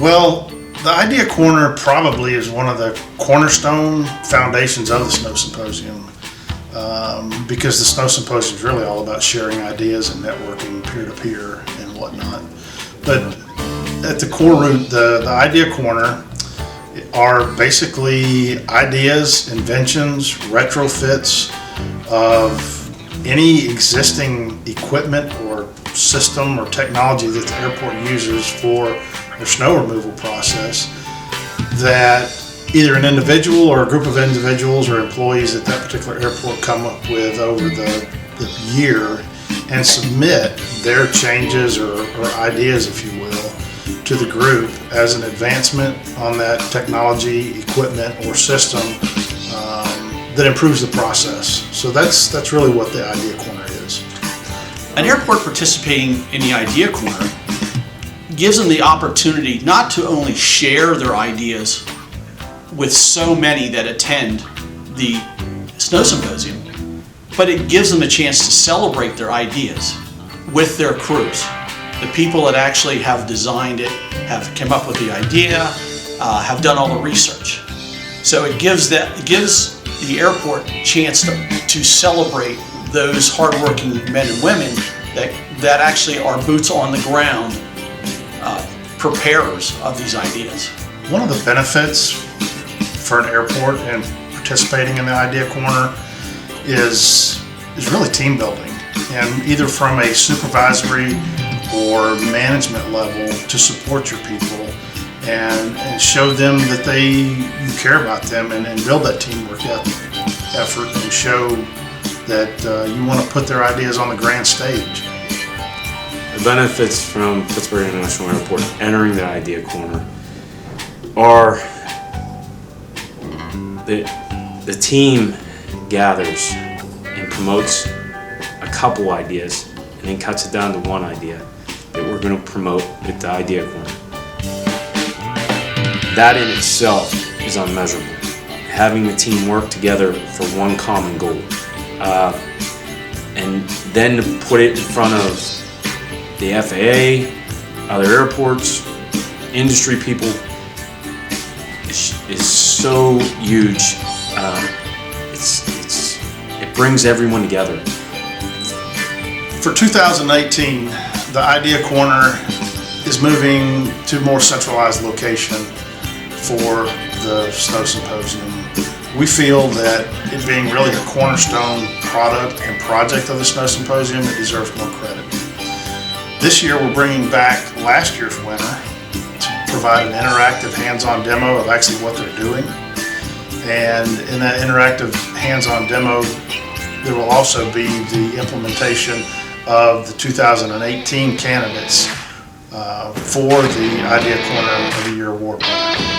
Well, the Idea Corner probably is one of the cornerstone foundations of the Snow Symposium, because the Snow Symposium is really all about sharing ideas and networking peer-to-peer and whatnot. But at the core root, the Idea Corner are basically ideas, inventions, retrofits of any existing equipment or system or technology that the airport uses for their snow removal process that either an individual or a group of individuals or employees at that particular airport come up with over the year and submit their changes or ideas, if you will, to the group as an advancement on that technology, equipment, or system that improves the process. So that's really what the Idea Corner is. An airport participating in the Idea Corner gives them the opportunity not to only share their ideas with so many that attend the Snow Symposium, but it gives them a chance to celebrate their ideas with their crews. The people that actually have designed it, have come up with the idea, have done all the research. So it gives the airport a chance to celebrate those hardworking men and women that actually are boots on the ground preparers of these ideas. One of the benefits for an airport and participating in the Idea Corner is really team building, and either from a supervisory or management level to support your people and show them that you care about them and build that teamwork effort and show that you want to put their ideas on the grand stage. The benefits from Pittsburgh International Airport entering the Idea Corner are the team gathers and promotes a couple ideas and then cuts it down to one idea that we're going to promote at the Idea Corner. That in itself is unmeasurable. Having the team work together for one common goal. And then to put it in front of the FAA, other airports, industry people, is so huge. It brings everyone together. For 2018, the Idea Corner is moving to a more centralized location for the Snow Symposium. We feel that it being really a cornerstone product and project of the Snow Symposium, it deserves more credit. This year we're bringing back last year's winner to provide an interactive hands-on demo of actually what they're doing. And in that interactive hands-on demo, there will also be the implementation of the 2018 candidates for the Idea Corner of the Year award winner.